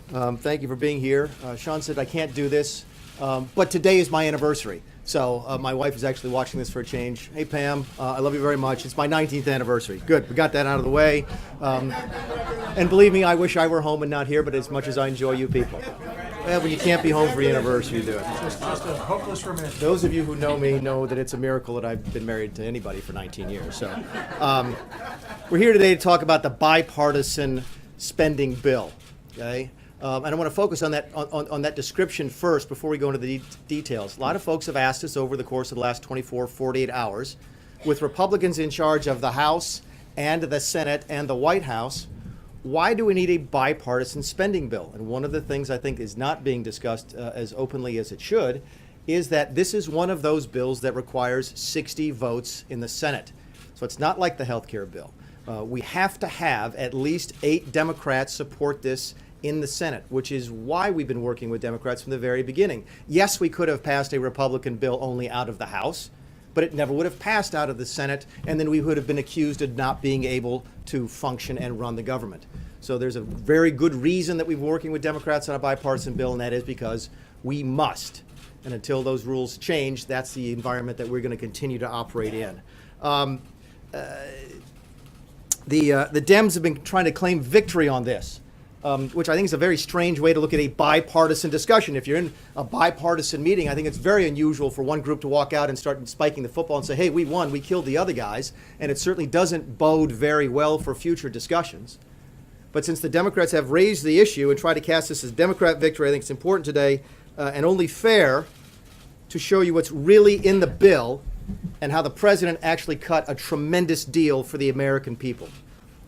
Thank you for being here. Sean said I can't do this, but today is my anniversary. So my wife is actually watching this for a change. Hey, Pam, I love you very much. It's my 19th anniversary. Good, we got that out of the way. And believe me, I wish I were home and not here, but as much as I enjoy you people. Well, when you can't be home for your anniversary, you do it. Just a hopeless romantic. Those of you who know me know that it's a miracle that I've been married to anybody for 19 years. So we're here today to talk about the bipartisan spending bill. Okay? And I want to focus on that description first before we go into the details. A lot of folks have asked us over the course of the last 24, 48 hours, with Republicans in charge of the House and the Senate and the White House, why do we need a bipartisan spending bill? And one of the things I think is not being discussed as openly as it should is that this is one of those bills that requires 60 votes in the Senate. So it's not like the health care bill. We have to have at least 8 Democrats support this in the Senate, which is why we've been working with Democrats from the very beginning. Yes, we could have passed a Republican bill only out of the House, but it never would have passed out of the Senate, and then we would have been accused of not being able to function and run the government. So there's a very good reason that we're working with Democrats on a bipartisan bill, and that is because we must. And until those rules change, that's the environment that we're going to continue to operate in. The Dems have been trying to claim victory on this, which I think is a very strange way to look at a bipartisan discussion. If you're in a bipartisan meeting, I think it's very unusual for one group to walk out and start spiking the football and say, hey, we won, we killed the other guys, and it certainly doesn't bode very well for future discussions. But since the Democrats have raised the issue and tried to cast this as Democrat victory, I think it's important today and only fair to show you what's really in the bill and how the president actually cut a tremendous deal for the American people.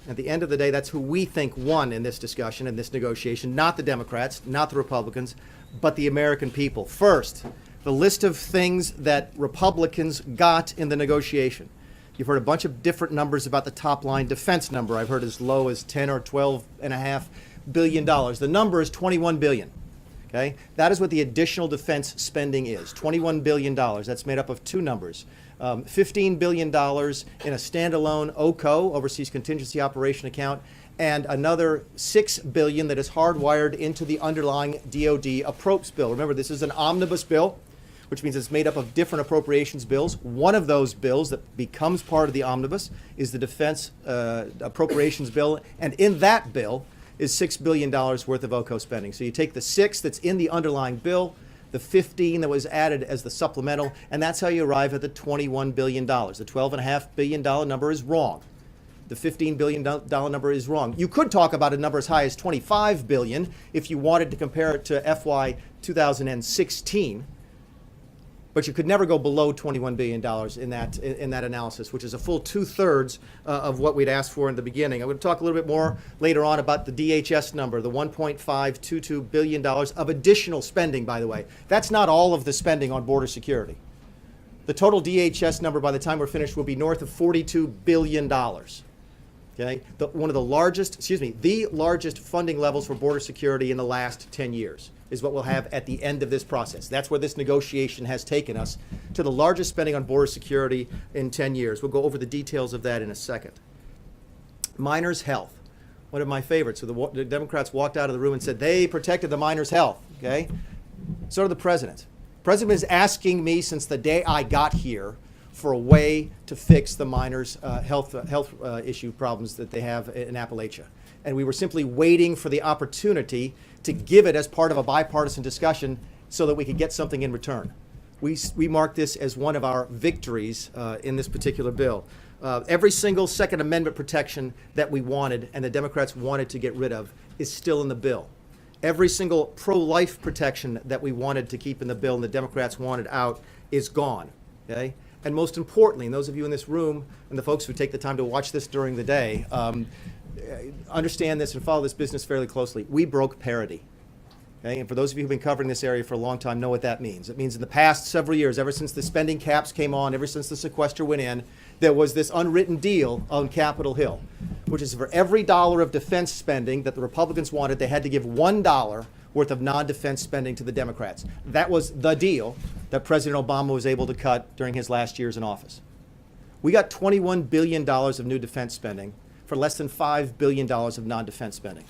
At the end of the day, that's who we think won in this discussion, in this negotiation, not the Democrats, not the Republicans, but the American people. First, the list of things that Republicans got in the negotiation. You've heard a bunch of different numbers about the top line defense number. I've heard as low as 10 or 12.5 billion dollars. The number is 21 billion. Okay? That is what the additional defense spending is, $21 billion. That's made up of two numbers. $15 billion in a standalone OCO, Overseas Contingency Operation account, and another $6 billion that is hardwired into the underlying DoD approps bill. Remember, this is an omnibus bill, which means it's made up of different appropriations bills. One of those bills that becomes part of the omnibus is the defense appropriations bill, and in that bill is $6 billion worth of OCO spending. So you take the 6 that's in the underlying bill, the 15 that was added as the supplemental, and that's how you arrive at the $21 billion. The $12.5 billion number is wrong. The $15 billion number is wrong. You could talk about a number as high as $25 billion if you wanted to compare it to FY 2016, but you could never go below $21 billion in that analysis, which is a full 2/3 of what we'd asked for in the beginning. I'm going to talk a little bit more later on about the DHS number, the $1.522 billion of additional spending, by the way. That's not all of the spending on border security. The total DHS number by the time we're finished will be north of $42 billion. Okay? The largest funding levels for border security in the last 10 years is what we'll have at the end of this process. That's where this negotiation has taken us, to the largest spending on border security in 10 years. We'll go over the details of that in a second. Miners' health, one of my favorites. So the Democrats walked out of the room and said they protected the miners' health. Okay? So did the president. The president is asking me since the day I got here for a way to fix the miners' health issue problems that they have in Appalachia. And we were simply waiting for the opportunity to give it as part of a bipartisan discussion so that we could get something in return. We mark this as one of our victories in this particular bill. Every single Second Amendment protection that we wanted and the Democrats wanted to get rid of is still in the bill. Every single pro-life protection that we wanted to keep in the bill and the Democrats wanted out is gone. Okay? And most importantly, and those of you in this room and the folks who take the time to watch this during the day, understand this and follow this business fairly closely. We broke parity. Okay? And for those of you who've been covering this area for a long time know what that means. It means in the past several years, ever since the spending caps came on, ever since the sequester went in, there was this unwritten deal on Capitol Hill, which is for every dollar of defense spending that the Republicans wanted, they had to give $1 worth of non-defense spending to the Democrats. That was the deal that President Obama was able to cut during his last years in office. We got $21 billion of new defense spending for less than $5 billion of non-defense spending.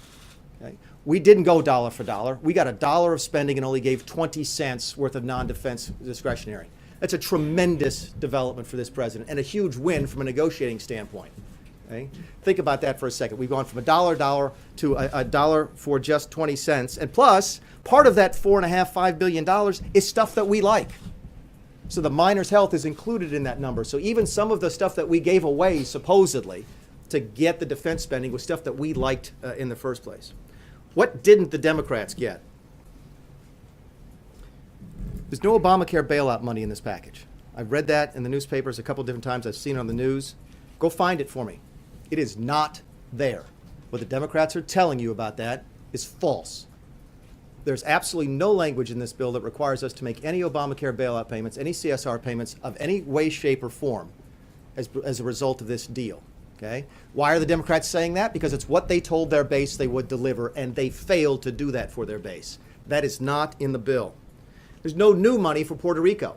Okay? We didn't go dollar for dollar. We got a dollar of spending and only gave 20 cents worth of non-defense discretionary. That's a tremendous development for this president and a huge win from a negotiating standpoint. Okay? Think about that for a second. We've gone from a dollar to a dollar for just 20 cents. And plus, part of that $4.5 billion is stuff that we like. So the minor's health is included in that number. So even some of the stuff that we gave away, supposedly, to get the defense spending was stuff that we liked in the first place. What didn't the Democrats get? There's no Obamacare bailout money in this package. I've read that in the newspapers a couple different times. I've seen it on the news. Go find it for me. It is not there. What the Democrats are telling you about that is false. There's absolutely no language in this bill that requires us to make any Obamacare bailout payments, any CSR payments of any way, shape, or form as a result of this deal. Okay? Why are the Democrats saying that? Because it's what they told their base they would deliver, and they failed to do that for their base. That is not in the bill. There's no new money for Puerto Rico.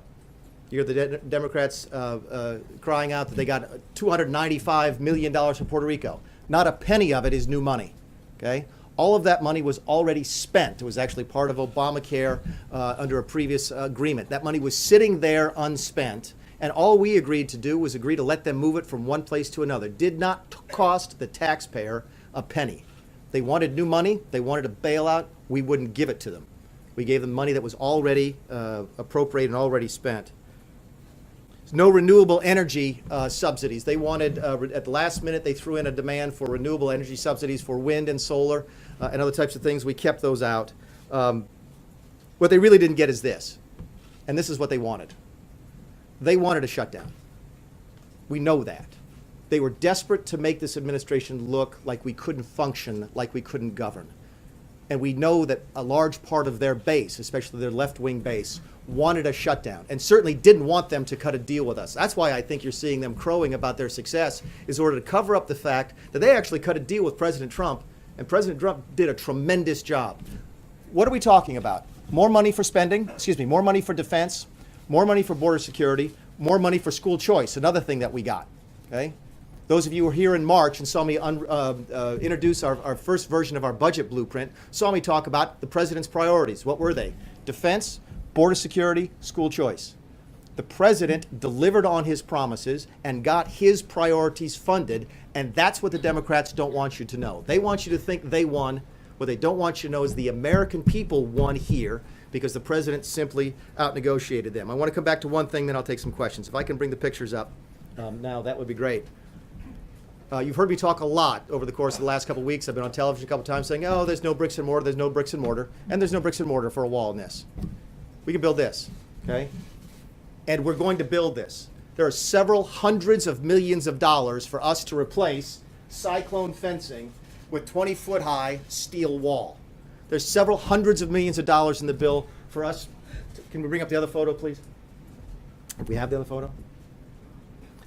You hear the Democrats crying out that they got $295 million for Puerto Rico. Not a penny of it is new money. Okay? All of that money was already spent. It was actually part of Obamacare under a previous agreement. That money was sitting there unspent, and all we agreed to do was agree to let them move it from one place to another. Did not cost the taxpayer a penny. They wanted new money. They wanted a bailout. We wouldn't give it to them. We gave them money that was already appropriated and already spent. There's no renewable energy subsidies. They wanted, at the last minute, they threw in a demand for renewable energy subsidies for wind and solar and other types of things. We kept those out. What they really didn't get is this, and this is what they wanted. They wanted a shutdown. We know that. They were desperate to make this administration look like we couldn't function, like we couldn't govern. And we know that a large part of their base, especially their left-wing base, wanted a shutdown and certainly didn't want them to cut a deal with us. That's why I think you're seeing them crowing about their success, is in order to cover up the fact that they actually cut a deal with President Trump, and President Trump did a tremendous job. What are we talking about? More money for spending, more money for defense, more money for border security, more money for school choice, another thing that we got, okay? Those of you who were here in March and saw me introduce our first version of our budget blueprint, saw me talk about the president's priorities. What were they? Defense, border security, school choice. The president delivered on his promises and got his priorities funded, and that's what the Democrats don't want you to know. They want you to think they won. What they don't want you to know is the American people won here because the president simply out-negotiated them. I want to come back to one thing, then I'll take some questions. If I can bring the pictures up now, that would be great. You've heard me talk a lot over the course of the last couple of weeks. I've been on television a couple of times saying, oh, there's no bricks and mortar, there's no bricks and mortar, and there's no bricks and mortar for a wall in this. We can build this, okay? And we're going to build this. There are several hundreds of millions of dollars for us to replace cyclone fencing with 20-foot high steel wall. There's several hundreds of millions of dollars in the bill for us. Can we bring up the other photo, please? If we have the other photo.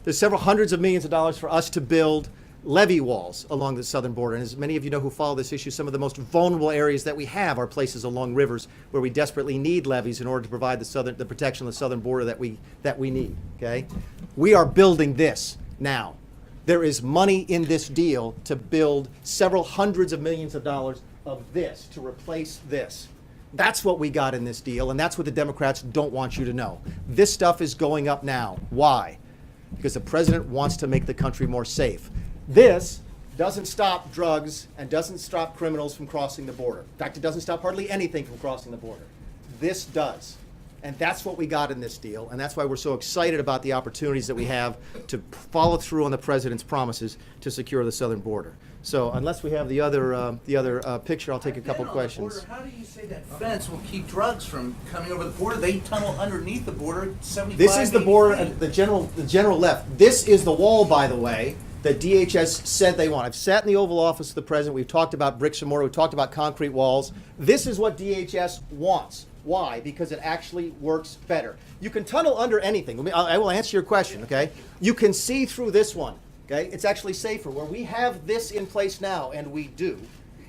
There's several hundreds of millions of dollars for us to build levee walls along the southern border. And as many of you know who follow this issue, some of the most vulnerable areas that we have are places along rivers where we desperately need levees in order to provide the protection of the southern border that we need. Okay? We are building this now. There is money in this deal to build several hundreds of millions of dollars of this to replace this. That's what we got in this deal, and that's what the Democrats don't want you to know. This stuff is going up now. Why? Because the president wants to make the country more safe. This doesn't stop drugs and doesn't stop criminals from crossing the border. In fact, it doesn't stop hardly anything from crossing the border. This does. And that's what we got in this deal, and that's why we're so excited about the opportunities that we have to follow through on the president's promises to secure the southern border. So unless we have the other picture, I'll take a couple questions. How do you say that fence will keep drugs from coming over the border? They tunnel underneath the border 75 This is the border, feet. the general left. This is the wall, by the way, that DHS said they want. I've sat in the Oval Office of the president. We've talked about bricks and mortar. We've talked about concrete walls. This is what DHS wants. Why? Because it actually works better. You can tunnel under anything. I will answer your question, okay? You can see through this one, okay? It's actually safer. Where we have this in place now, and we do,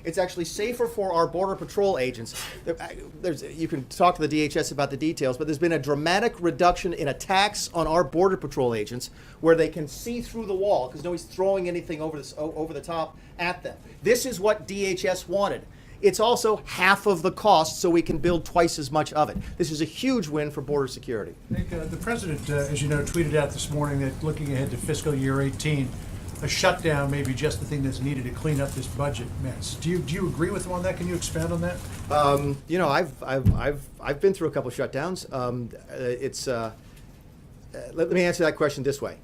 it's actually safer for our Border Patrol agents. You can talk to the DHS about the details, but there's been a dramatic reduction in attacks on our Border Patrol agents where they can see through the wall because nobody's throwing anything over the top at them. This is what DHS wanted. It's also half of the cost, so we can build twice as much of it. This is a huge win for border security. Nick, the president, as you know, tweeted out this morning that looking ahead to fiscal year 18, a shutdown may be just the thing that's needed to clean up this budget mess. Do you agree with him on that? Can you expand on that? You know, I've been through a couple shutdowns. Let me answer that question this way.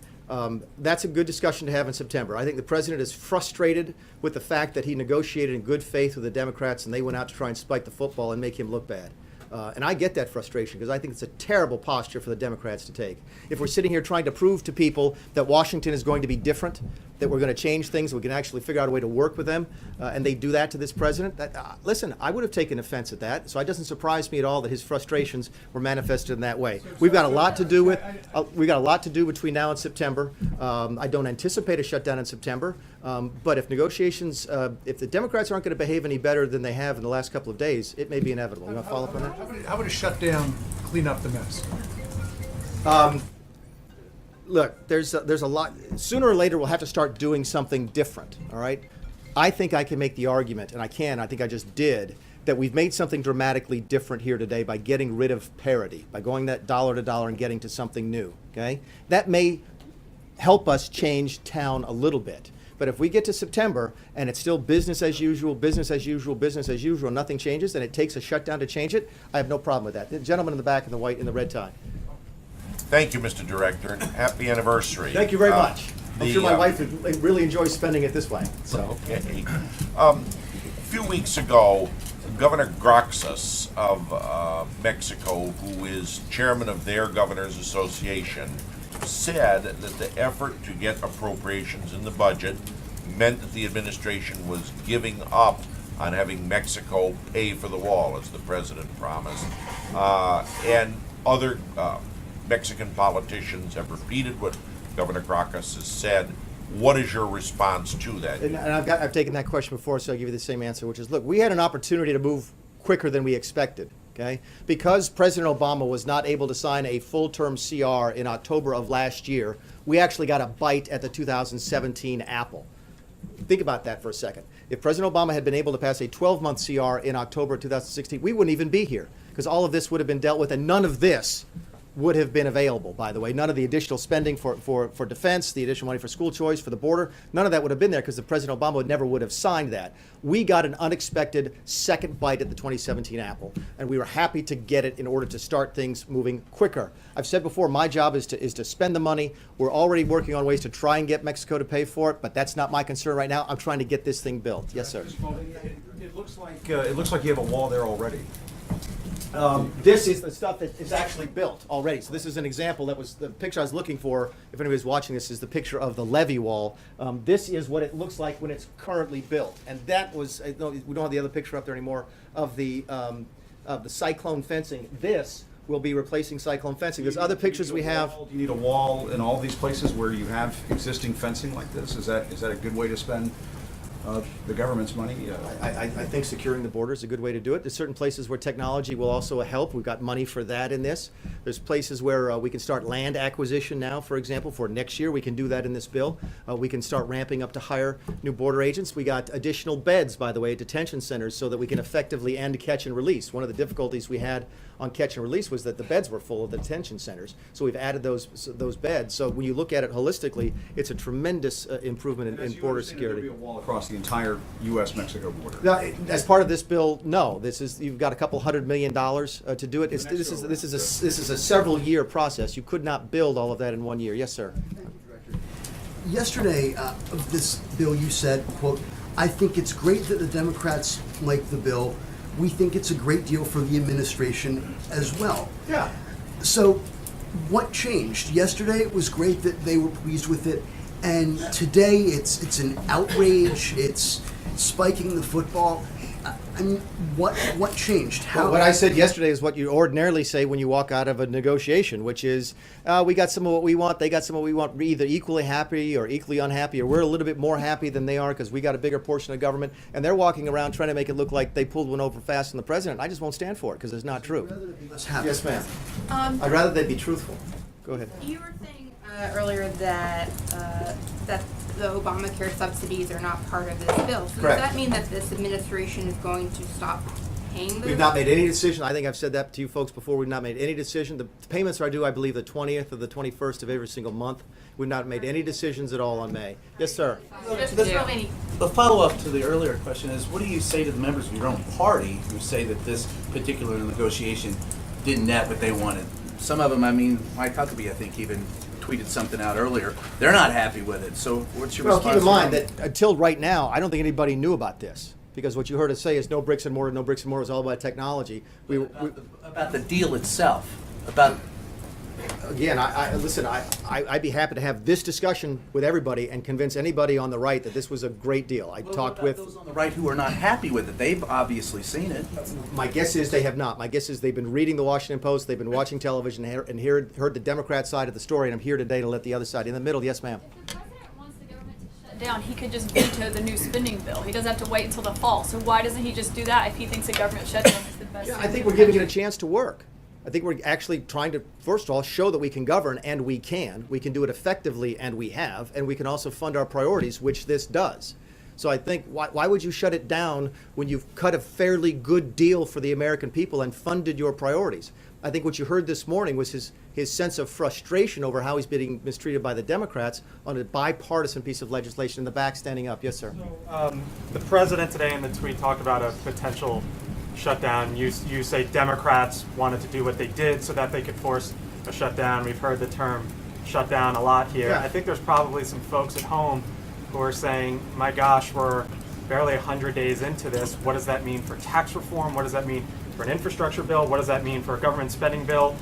That's a good discussion to have in September. I think the president is frustrated with the fact that he negotiated in good faith with the Democrats and they went out to try and spike the football and make him look bad. And I get that frustration because I think it's a terrible posture for the Democrats to take. If we're sitting here trying to prove to people that Washington is going to be different, that we're going to change things, we can actually figure out a way to work with them, and they do that to this president, listen, I would have taken offense at that. So it doesn't surprise me at all that his frustrations were manifested in that way. We've got a lot to do between now and September. I don't anticipate a shutdown in September, but if negotiations, if the Democrats aren't going to behave any better than they have in the last couple of days, it may be inevitable. You want to follow up on that? How would a shutdown clean up the mess? Look, there's a lot. Sooner or later, we'll have to start doing something different. All right. I think I can make the argument, and I think I just did, that we've made something dramatically different here today by getting rid of parity, by going that dollar to dollar and getting to something new. Okay, that may help us change town a little bit. But if we get to September and it's still business as usual, business as usual, business as usual, nothing changes, and it takes a shutdown to change it, I have no problem with that. The gentleman in the back in the white in the red tie. Thank you, Mr. Director, and happy anniversary. Thank you very much. I'm sure my wife really enjoys spending it this way. So. Okay. A few weeks ago, Governor Graxas of Mexico, who is chairman of their Governors Association, said that the effort to get appropriations in the budget meant that the administration was giving up on having Mexico pay for the wall, as the president promised. And other Mexican politicians have repeated what Governor Graxas has said. What is your response to that? And I've taken that question before, so I'll give you the same answer, which is, look, we had an opportunity to move quicker than we expected. Okay? Because President Obama was not able to sign a full-term CR in October of last year, we actually got a bite at the 2017 apple. Think about that for a second. If President Obama had been able to pass a 12-month CR in October 2016, we wouldn't even be here because all of this would have been dealt with, and none of this would have been available, by the way. None of the additional spending for defense, the additional money for school choice, for the border, none of that would have been there because the President Obama never would have signed that. We got an unexpected second bite at the 2017 apple, and we were happy to get it in order to start things moving quicker. I've said before, my job is to spend the money. We're already working on ways to try and get Mexico to pay for it, but that's not my concern right now. I'm trying to get this thing built. Yes, sir. It looks like you have a wall there already. This is the stuff that is actually built already. So this is an example. That was the picture I was looking for. If anybody's watching this, is the picture of the levee wall. This is what it looks like when it's currently built. And that was, we don't have the other picture up there anymore, of the cyclone fencing. This will be replacing cyclone fencing. There's other pictures we have. Do you need a wall in all these places where you have existing fencing like this? Is that a good way to spend the government's money? I think securing the border is a good way to do it. There's certain places where technology will also help. We've got money for that in this. There's places where we can start land acquisition now, for example, for next year. We can do that in this bill. We can start ramping up to hire new border agents. We got additional beds, by the way, at detention centers so that we can effectively end catch and release. One of the difficulties we had on catch and release was that the beds were full of the detention centers. So we've added those beds. So when you look at it holistically, it's a tremendous improvement in border security. There'll be a wall across the entire U.S.-Mexico border. Now, as part of this bill, no. You've got a couple $100 million to do it. This is a several-year process. You could not build all of that in 1 year. Yes, sir. Yesterday, of this bill, you said, quote, "I think it's great that the Democrats like the bill. We think it's a great deal for the administration as well." Yeah. So what changed? Yesterday it was great that they were pleased with it, and today it's an outrage, it's spiking the football. I mean, what changed? Well, what I said yesterday is what you ordinarily say when you walk out of a negotiation, which is, we got some of what we want, they got some of what we want. We're either equally happy or equally unhappy, or we're a little bit more happy than they are because we got a bigger portion of government, and they're walking around trying to make it look like they pulled one over fast on the president. I just won't stand for it because it's not true. Yes, ma'am. I'd rather they be truthful. Go ahead. You were saying earlier that that the Obamacare subsidies are not part of this bill. So Correct. does that mean that this administration is going to stop paying those? We've not made any decision. I think I've said that to you folks before. We've not made any decision. The payments are due, I believe, the 20th or the 21st of every single month. We've not made any decisions at all on May. Yes, sir. The follow-up to the earlier question is, what do you say to the members of your own party who say that this particular negotiation didn't net what they wanted? Some of them, I mean, Mike Huckabee, I think, even tweeted something out earlier. They're not happy with it. So what's your Well, response? keep in mind to that until right now, I don't think anybody knew about this. Because what you heard us say is no bricks and mortar, no bricks and mortar. It was all about technology. about the deal itself? About Again, I'd be happy to have this discussion with everybody and convince anybody on the right that this was a great deal. I what talked about with. those on the right who are not happy with it. They've obviously seen it. My guess is they have not. My guess is they've been reading the Washington Post, they've been watching television, and heard the Democrat side of the story, and I'm here today to let the other side in the middle. Yes, ma'am. If the president wants the government to shut down, he could just veto the new spending bill. He doesn't have to wait until the fall. So why doesn't he just do that if he thinks a government shutdown is the best Yeah, thing I for think the we're giving it a country? chance to work. I think we're actually trying to, first of all, show that we can govern, and we can. We can do it effectively, and we have. And we can also fund our priorities, which this does. So I think, why would you shut it down when you've cut a fairly good deal for the American people and funded your priorities? I think what you heard this morning was his sense of frustration over how he's being mistreated by the Democrats on a bipartisan piece of legislation in the back standing up. Yes, sir. The president today in the tweet talked about a potential shutdown. You say Democrats wanted to do what they did so that they could force a shutdown. We've heard the term shutdown a lot here. Yeah. I think there's probably some folks at home who are saying, my gosh, we're barely 100 days into this. What does that mean for tax reform? What does that mean for an infrastructure bill? What does that mean for a government spending bill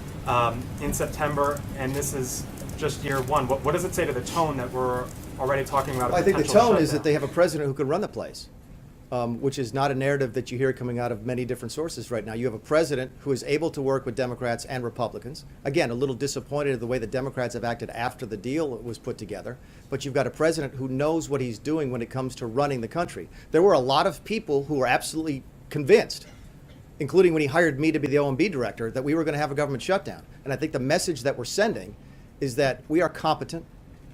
in September? And this is just year one. What does it say to the tone that we're already talking about? Well, I think the tone is that they have a president who can run the place. Which is not a narrative that you hear coming out of many different sources right now. You have a president who is able to work with Democrats and Republicans. Again, a little disappointed at the way the Democrats have acted after the deal was put together. But you've got a president who knows what he's doing when it comes to running the country. There were a lot of people who were absolutely convinced, including when he hired me to be the OMB director, that we were going to have a government shutdown. And I think the message that we're sending is that we are competent,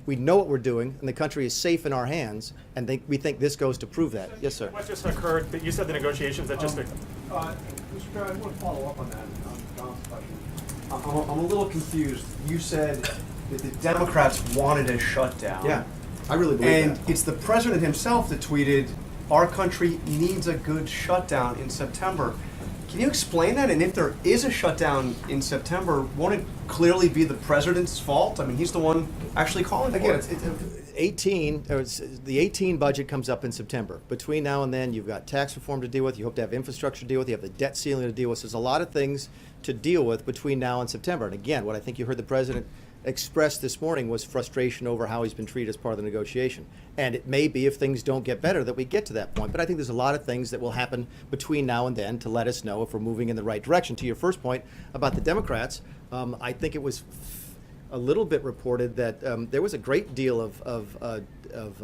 we know what we're doing, and the country is safe in our hands, and we think this goes to prove that. Yes, sir. What just occurred, you said the negotiations that just Mr. Chair, I want to follow up on that, Don's question. I'm a little confused. You said that the Democrats wanted a shutdown. Yeah, I really believe And that. it's the president himself that tweeted, our country needs a good shutdown in September. Can you explain that? And if there is a shutdown in September, won't it clearly be the president's fault? I mean, he's the one actually calling for Again, it. the 18 budget comes up in September. Between now and then, you've got tax reform to deal with, you hope to have infrastructure to deal with, you have the debt ceiling to deal with. So there's a lot of things to deal with between now and September. And again, what I think you heard the president expressed this morning was frustration over how he's been treated as part of the negotiation. And it may be, if things don't get better, that we get to that point. But I think there's a lot of things that will happen between now and then to let us know if we're moving in the right direction. To your first point about the Democrats, I think it was a little bit reported that there was a great deal of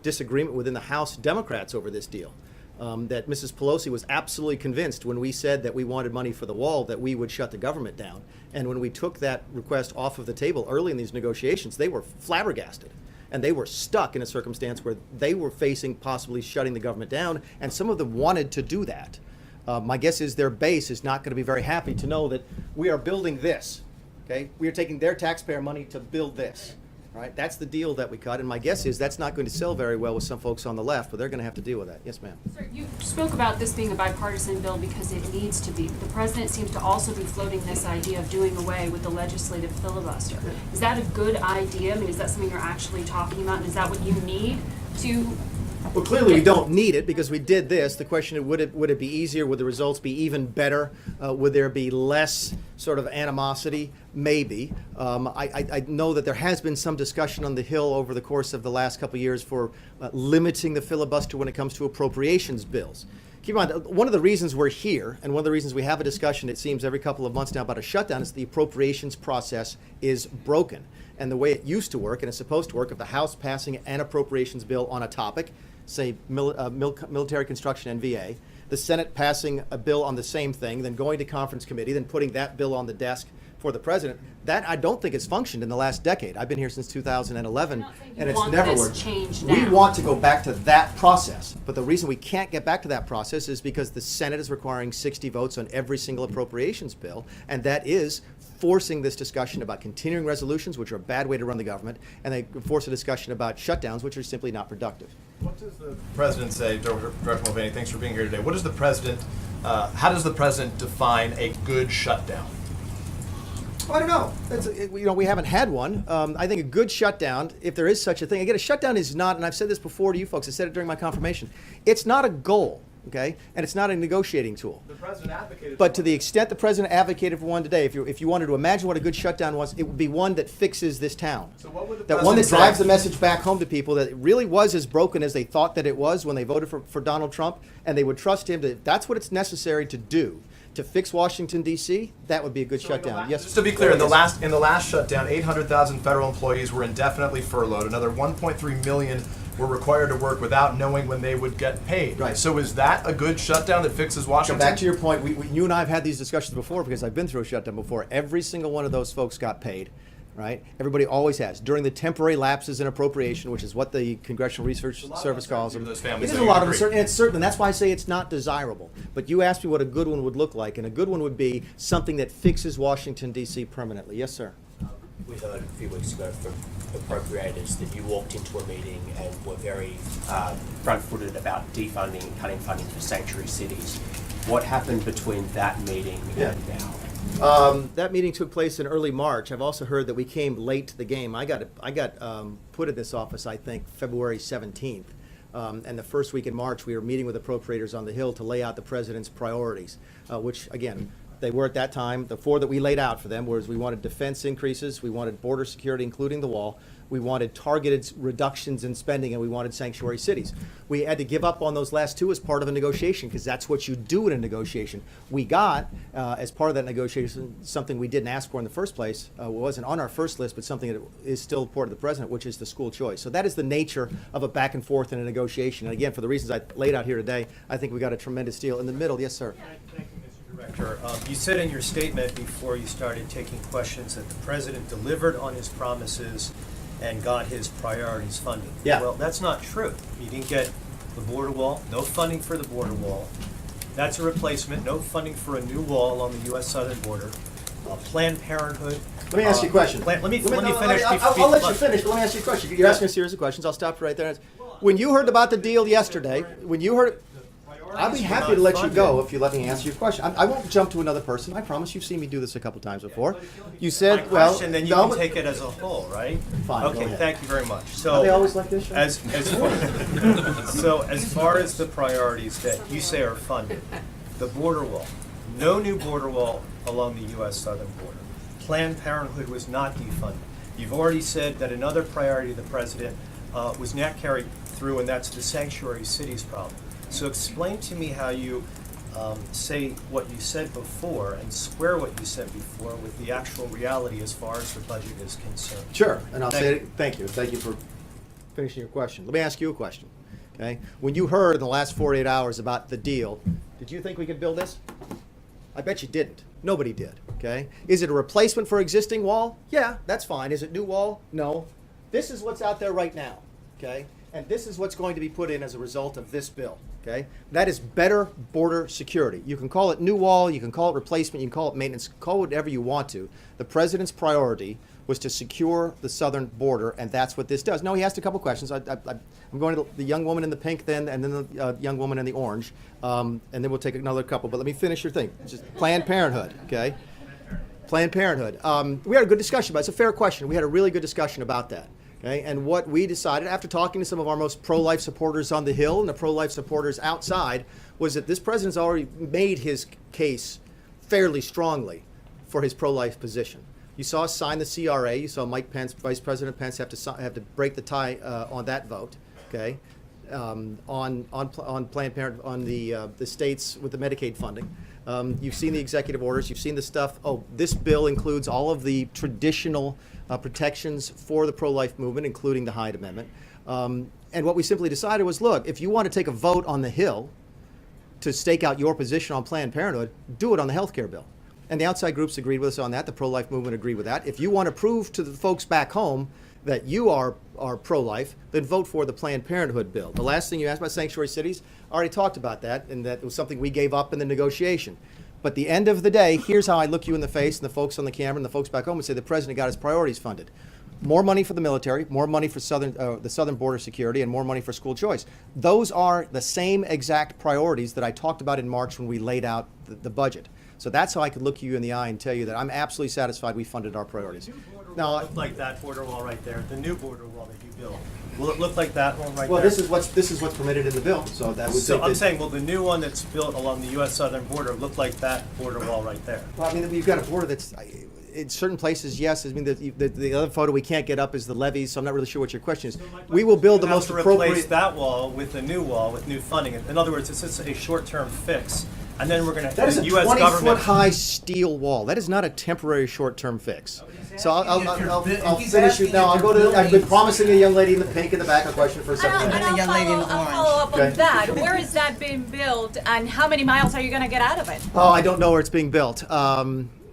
disagreement within the House Democrats over this deal. That Mrs. Pelosi was absolutely convinced when we said that we wanted money for the wall that we would shut the government down. And when we took that request off of the table early in these negotiations, they were flabbergasted. And they were stuck in a circumstance where they were facing possibly shutting the government down, and some of them wanted to do that. My guess is their base is not going to be very happy to know that we are building this. Okay, we are taking their taxpayer money to build this. Right, that's the deal that we cut, and my guess is that's not going to sell very well with some folks on the left, but they're going to have to deal with that. Yes, ma'am. Sir, you spoke about this being a bipartisan bill because it needs to be. But the president seems to also be floating this idea of doing away with the legislative filibuster. Is that a good idea? I mean, is that something you're actually talking about? And is that what you need to? Well, clearly we don't need it because we did this. The question is, would it be easier? Would the results be even better? Would there be less sort of animosity? Maybe. I know that there has been some discussion on the Hill over the course of the last couple of years for limiting the filibuster when it comes to appropriations bills. Keep in mind, one of the reasons we're here, and one of the reasons we have a discussion, it seems, every couple of months now about a shutdown, is the appropriations process is broken. And the way it used to work, and it's supposed to work, if the House passing an appropriations bill on a topic, say military construction and VA, the Senate passing a bill on the same thing, then going to conference committee, then putting that bill on the desk for the president. That I don't think has functioned in the last decade. I've been here since 2011, You're not saying you and it's want never this worked. changed We now. want to go back to that process, but the reason we can't get back to that process is because the Senate is requiring 60 votes on every single appropriations bill, and that is forcing this discussion about continuing resolutions, which are a bad way to run the government, and they force a discussion about shutdowns, which are simply not productive. What does the president say, Director Mulvaney, thanks for being here today. What does the president, how does the president define a good shutdown? I don't know. We haven't had one. I think a good shutdown, if there is such a thing, again, a shutdown is not, and I've said this before to you folks, I said it during my confirmation, it's not a goal, okay? And it's not a negotiating tool. The president advocated But for to the extent the president advocated for one today, if you wanted to imagine what a good shutdown was, it would be one that fixes this town. So what would the That one that president drives say? the message back home to people that it really was as broken as they thought that it was when they voted for Donald Trump, and they would trust him that that's what it's necessary to do to fix Washington, D.C., that would be a good shutdown. Yes. Just to be clear, in the last shutdown, 800,000 federal employees were indefinitely furloughed. Another 1.3 million were required to work without knowing when they would get paid. Right. So is that a good shutdown that fixes So Washington? back to your point, you and I have had these discussions before because I've been through a shutdown before. Every single one of those folks got paid, right? Everybody always has. During the temporary lapses in appropriation, which is what the Congressional Research Service calls them. for those families, It is so a you lot of agree. uncertainty, and it's certain, and that's why I say it's not desirable. But you asked me what a good one would look like, and a good one would be something that fixes Washington, D.C. permanently. Yes, sir. We heard a few weeks ago from appropriators that you walked into a meeting and were very front-footed about defunding and cutting funding for sanctuary cities. What happened between that meeting and now? That meeting took place in early March. I've also heard that we came late to the game. I got put in this office, I think, February 17th. And the first week in March, we were meeting with appropriators on the Hill to lay out the president's priorities, which, again, they were at that time. The four that we laid out for them was we wanted defense increases, we wanted border security, including the wall, we wanted targeted reductions in spending, and we wanted sanctuary cities. We had to give up on those last two as part of a negotiation, because that's what you do in a negotiation. We got, as part of that negotiation, something we didn't ask for in the first place. It wasn't on our first list, but something that is still important to the president, which is the school choice. So that is the nature of a back and forth in a negotiation. And again, for the reasons I laid out here today, I think we got a tremendous deal. In the middle, yes, sir. Thank you, Mr. Director. You said in your statement before you started taking questions that the president delivered on his promises and got his priorities funded. Yeah. Well, that's not true. You didn't get the border wall, no funding for the border wall. That's a replacement, no funding for a new wall along the U.S. southern border. Planned Parenthood. Let me ask you a question. Let me finish. I'll let you finish, but let me ask you a question. You're asking a series of questions. I'll stop right there. When you heard about the deal yesterday, when you heard, I'll be happy to let you go if you let me answer your question. I won't jump to another person. I promise. You've seen me do this a couple times before. You said, My well, question, then you no, can but- take it as a whole, right? Fine, go Okay, ahead. thank you very much. Are So they always like this? Sean? as far as the priorities that you say are funded, the border wall, no new border wall along the U.S. southern border. Planned Parenthood was not defunded. You've already said that another priority of the president was not carried through, and that's the sanctuary cities problem. So explain to me how you say what you said before and square what you said before with the actual reality as far as the budget is concerned. Sure, and I'll Thank say you. it. Thank you. Thank you for finishing your question. Let me ask you a question. Okay, when you heard in the last 48 hours about the deal, did you think we could build this? I bet you didn't. Nobody did. Okay, is it a replacement for existing wall? Yeah, that's fine. Is it new wall? No. This is what's out there right now. Okay, and this is what's going to be put in as a result of this bill. Okay, that is better border security. You can call it new wall, you can call it replacement, you can call it maintenance, call it whatever you want to. The president's priority was to secure the southern border, and that's what this does. No, he asked a couple questions. I'm going to the young woman in the pink then, and then the young woman in the orange, and then we'll take another couple. But let me finish your thing. Just Planned Parenthood, okay? Planned Parenthood. We had a good discussion about it. It's a fair question. We had a really good discussion about that. Okay? And what we decided, after talking to some of our most pro-life supporters on the Hill and the pro-life supporters outside, was that this president's already made his case fairly strongly for his pro-life position. You saw us sign the CRA. You saw Mike Pence, Vice President Pence, have to break the tie on that vote. Okay, on Planned Parenthood, on the states with the Medicaid funding. You've seen the executive orders. You've seen the stuff. Oh, this bill includes all of the traditional protections for the pro-life movement, including the Hyde Amendment. And what we simply decided was, look, if you want to take a vote on the Hill to stake out your position on Planned Parenthood, do it on the health care bill. And the outside groups agreed with us on that. The pro-life movement agreed with that. If you want to prove to the folks back home that you are pro-life, then vote for the Planned Parenthood bill. The last thing you asked about sanctuary cities, I already talked about that, and that was something we gave up in the negotiation. But at the end of the day, here's how I look you in the face, and the folks on the camera and the folks back home, and say the president got his priorities funded. More money for the military, more money for the southern border security, and more money for school choice. Those are the same exact priorities that I talked about in March when we laid out the budget. So that's how I could look you in the eye and tell you that I'm absolutely satisfied we funded our priorities. Now, Look like that border wall right there, the new border wall that you built. Will it look like that one right well, there? this is what's permitted in the bill. So that would So take I'm the- saying, will the new one that's built along the U.S. southern border look like that border wall right there? Well, I mean, we've got a border that's, in certain places, yes. I mean, the other photo we can't get up is the levees, so I'm not really sure what your question is. We will build the You have most to appropriate. replace that wall with a new wall with new funding. In other words, it's just a short-term fix, and then we're going to. That is a the U.S. 20-foot government. high steel wall. That is not a temporary short-term fix. So I'll He's finish you. asking No, if I'll go you're to. I've been building- promising a young lady in the pink in the back a question for a second. And minute. I'll follow up Okay. on that. Where is that being built, and how many miles are you going to get out of it? Oh, I don't know where it's being built.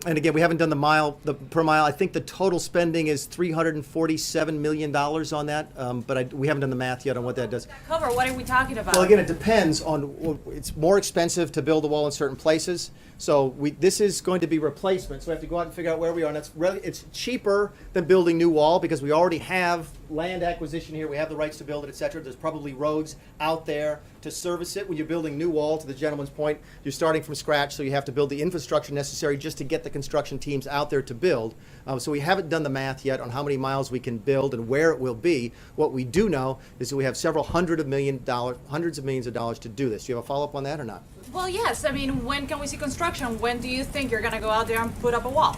And again, we haven't done the per mile. I think the total spending is $347 million on that, but we haven't done the math yet on what that does. Cover, what are we talking about? Well, again, it depends on, it's more expensive to build a wall in certain places. So this is going to be replacement, so we have to go out and figure out where we are. And it's cheaper than building new wall because we already have land acquisition here. We have the rights to build it, et cetera. There's probably roads out there to service it. When you're building new wall, to the gentleman's point, you're starting from scratch, so you have to build the infrastructure necessary just to get the construction teams out there to build. So we haven't done the math yet on how many miles we can build and where it will be. What we do know is that we have several hundreds of millions of dollars to do this. Do you have a follow-up on that or not? Well, yes. I mean, when can we see construction? When do you think you're going to go out there and put up a wall?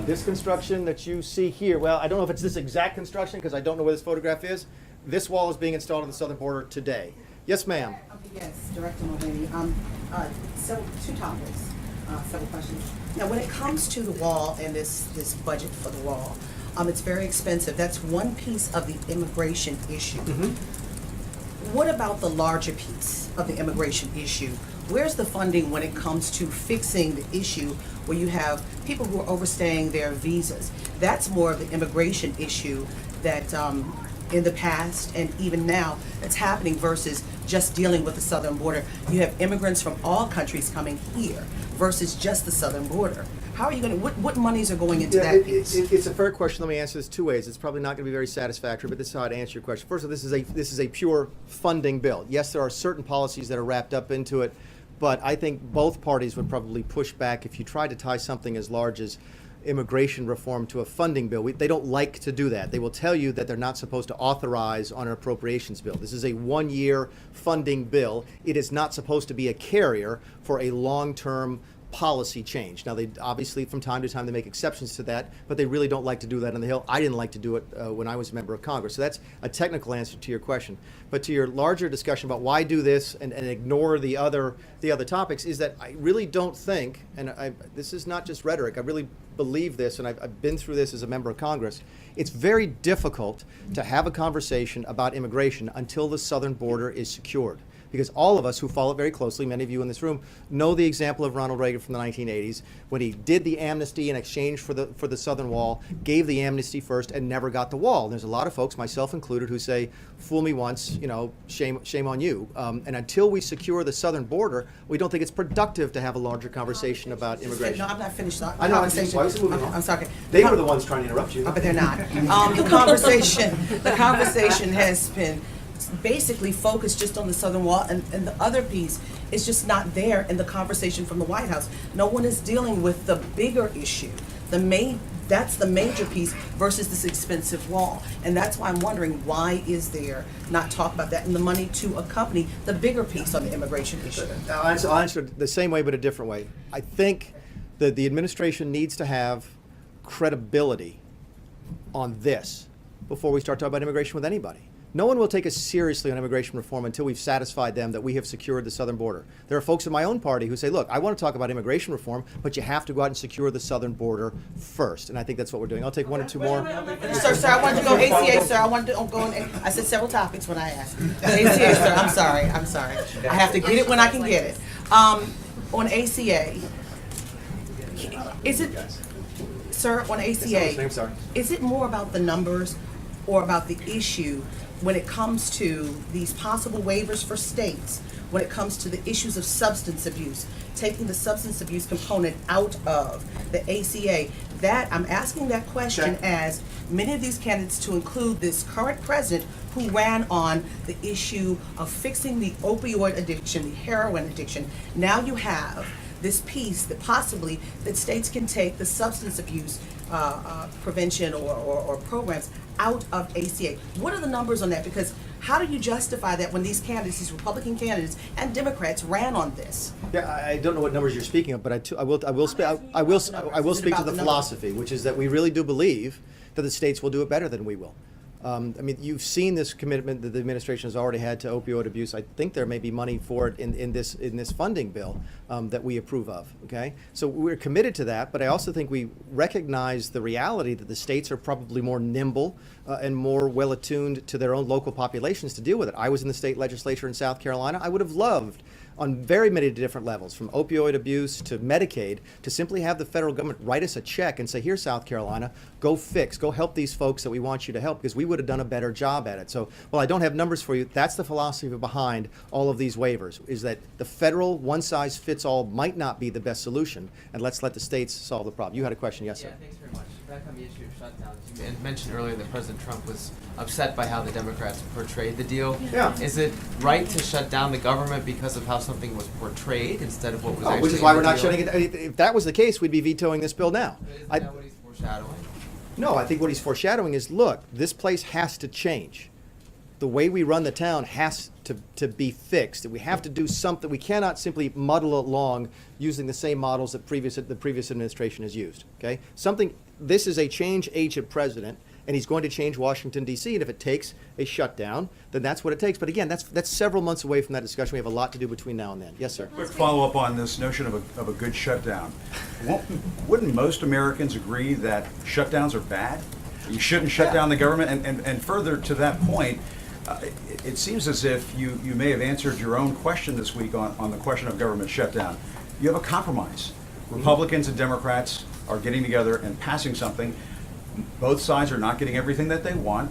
This construction that you see here, well, I don't know if it's this exact construction because I don't know where this photograph is. This wall is being installed on the southern border today. Yes, ma'am. Yes, Director Mulvaney. Two topics, several questions. Now, when it comes to the wall and this budget for the wall, it's very expensive. That's one piece of the immigration issue. What about the larger piece of the immigration issue? Where's the funding when it comes to fixing the issue where you have people who are overstaying their visas? That's more of the immigration issue that in the past and even now that's happening versus just dealing with the southern border. You have immigrants from all countries coming here versus just the southern border. How are you going to, what monies are going into that piece? It's a fair question. Let me answer this two ways. It's probably not going to be very satisfactory, but this is how I'd answer your question. First of all, this is a pure funding bill. Yes, there are certain policies that are wrapped up into it, but I think both parties would probably push back if you tried to tie something as large as immigration reform to a funding bill. They don't like to do that. They will tell you that they're not supposed to authorize on an appropriations bill. This is a one-year funding bill. It is not supposed to be a carrier for a long-term policy change. Now, they obviously from time to time they make exceptions to that, but they really don't like to do that on the Hill. I didn't like to do it when I was a member of Congress. So that's a technical answer to your question. But to your larger discussion about why do this and ignore the other topics is that I really don't think, and this is not just rhetoric, I really believe this, and I've been through this as a member of Congress. It's very difficult to have a conversation about immigration until the southern border is secured. Because all of us who follow it very closely, many of you in this room, know the example of Ronald Reagan from the 1980s when he did the amnesty in exchange for the southern wall, gave the amnesty first, and never got the wall. And there's a lot of folks, myself included, who say, "Fool me once, shame on you." And until we secure the southern border, we don't think it's productive to have a larger conversation about immigration. No, I'm not finished. I know. I'm sorry. They were the ones trying to interrupt you. But they're not. The conversation has been basically focused just on the southern wall, and the other piece is just not there in the conversation from the White House. No one is dealing with the bigger issue. That's the major piece versus this expensive wall. And that's why I'm wondering, why is there not talk about that and the money to accompany the bigger piece on the immigration issue? I'll answer it the same way but a different way. I think that the administration needs to have credibility on this before we start talking about immigration with anybody. No one will take us seriously on immigration reform until we've satisfied them that we have secured the southern border. There are folks in my own party who say, look, I want to talk about immigration reform, but you have to go out and secure the southern border first. And I think that's what we're doing. I'll take one or two more. Sir, I wanted to go ACA, sir. I wanted to go in. I said several topics when I asked. ACA, sir. I'm sorry. I have to get it when I can get it. On ACA, Is it, sir, on ACA, I'm sorry. is it more about the numbers or about the issue when it comes to these possible waivers for states, when it comes to the issues of substance abuse, taking the substance abuse component out of the ACA? That, I'm asking that question as many of these candidates, to include this current president who ran on the issue of fixing the opioid addiction, the heroin addiction. Now you have this piece that possibly that states can take the substance abuse prevention or programs out of ACA. What are the numbers on that? Because how do you justify that when these candidates, these Republican candidates and Democrats, ran on this? Yeah, I don't know what numbers you're speaking of, but I will speak to the philosophy, which is that we really do believe that the states will do it better than we will. I mean, you've seen this commitment that the administration has already had to opioid abuse. I think there may be money for it in this funding bill that we approve of. Okay, so we're committed to that, but I also think we recognize the reality that the states are probably more nimble and more well attuned to their own local populations to deal with it. I was in the state legislature in South Carolina. I would have loved, on very many different levels, from opioid abuse to Medicaid, to simply have the federal government write us a check and say, here, South Carolina, go help these folks that we want you to help, because we would have done a better job at it. So, while I don't have numbers for you, that's the philosophy behind all of these waivers, is that the federal one-size-fits-all might not be the best solution, and let's let the states solve the problem. You had a question, yes, sir? Yeah, thanks very much. Back on the issue of shutdowns, you mentioned earlier that President Trump was upset by how the Democrats portrayed the deal. Yeah. Is it right to shut down the government because of how something was portrayed instead of what was actually Which is why in we're the not deal? shutting it. If that was the case, we'd be vetoing this bill now. Isn't that what he's foreshadowing? No, I think what he's foreshadowing is, look, this place has to change. The way we run the town has to be fixed. We have to do something. We cannot simply muddle along using the same models that the previous administration has used. Okay, this is a change agent president, and he's going to change Washington, D.C., and if it takes a shutdown, then that's what it takes. But again, that's several months away from that discussion. We have a lot to do between now and then. Yes, sir. Quick follow-up on this notion of a good shutdown. Wouldn't most Americans agree that shutdowns are bad? You shouldn't shut down the government? And further to that point, it seems as if you may have answered your own question this week on the question of government shutdown. You have a compromise. Republicans and Democrats are getting together and passing something. Both sides are not getting everything that they want.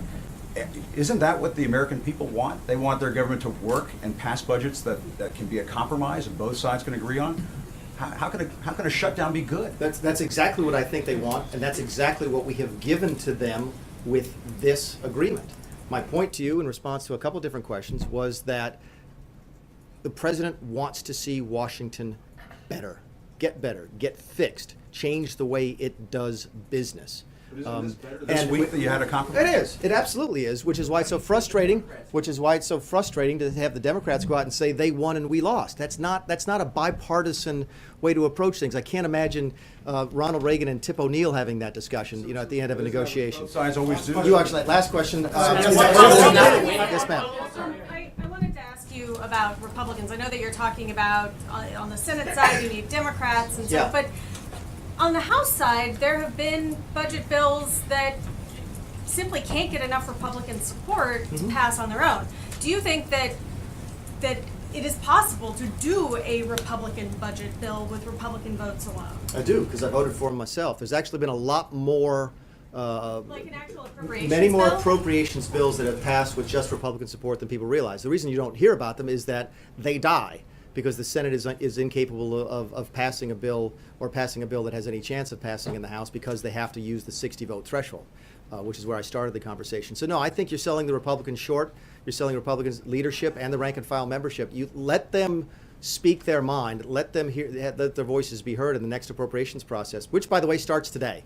Isn't that what the American people want? They want their government to work and pass budgets that can be a compromise and both sides can agree on? How can a shutdown be good? That's exactly what I think they want, and that's exactly what we have given to them with this agreement. My point to you in response to a couple different questions was that the president wants to see Washington better, get fixed, change the way it does business. This week that you had a compromise? It is. It absolutely is, which is why it's so frustrating. Which is why it's so frustrating to have the Democrats go out and say they won and we lost. That's not a bipartisan way to approach things. I can't imagine Ronald Reagan and Tip O'Neill having that discussion, at the end of a negotiation. Both sides always do. You actually, last question. Yes, ma'am. I wanted to ask you about Republicans. I know that you're talking about on the Senate side, you need Democrats and stuff, but on the House side, there have been budget bills that simply can't get enough Republican support to pass on their own. Do you think that it is possible to do a Republican budget bill with Republican votes alone? I do, because I voted for him myself. There's actually been a lot more like an actual appropriations many more bill? Appropriations bills that have passed with just Republican support than people realize. The reason you don't hear about them is that they die, because the Senate is incapable of passing a bill or passing a bill that has any chance of passing in the House, because they have to use the 60-vote threshold, which is where I started the conversation. So no, I think you're selling the Republicans short. You're selling Republicans leadership and the rank-and-file membership. You let them speak their mind. Let them let their voices be heard in the next appropriations process, which, by the way, starts today.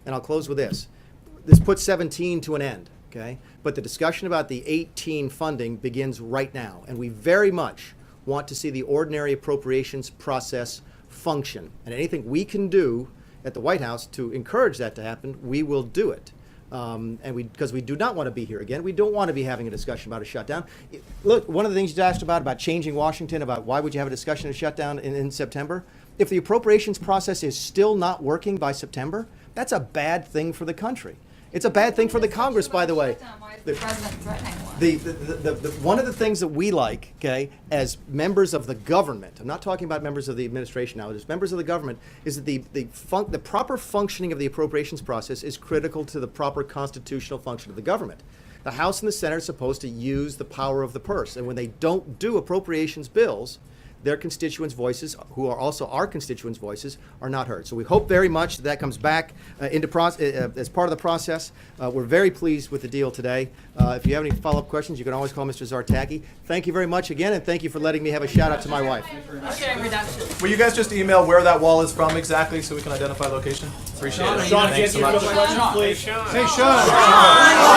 And I'll close with this. This puts 17 to an end, okay? But the discussion about the 18 funding begins right now, and we very much want to see the ordinary appropriations process function. And anything we can do at the White House to encourage that to happen, we will do it. Because we do not want to be here again. We don't want to be having a discussion about a shutdown. Look, one of the things you asked about changing Washington, about why would you have a discussion of shutdown in September? If the appropriations process is still not working by September, that's a bad thing for the country. It's a bad thing for the Congress, by the way. The president threatening one. One of the things that we like, okay, as members of the government, I'm not talking about members of the administration now, as members of the government, is that the proper functioning of the appropriations process is critical to the proper constitutional function of the government. The House and the Senate are supposed to use the power of the purse, and when they don't do appropriations bills, their constituents' voices, who are also our constituents' voices, are not heard. So we hope very much that comes back as part of the process. We're very pleased with the deal today. If you have any follow-up questions, you can always call Mr. Zartaki. Thank you very much again, and thank you for letting me have a shout-out to my wife. Will you guys just email where that wall is from exactly so we can identify location? Appreciate it. Sean, Thanks so much. Hey, Sean.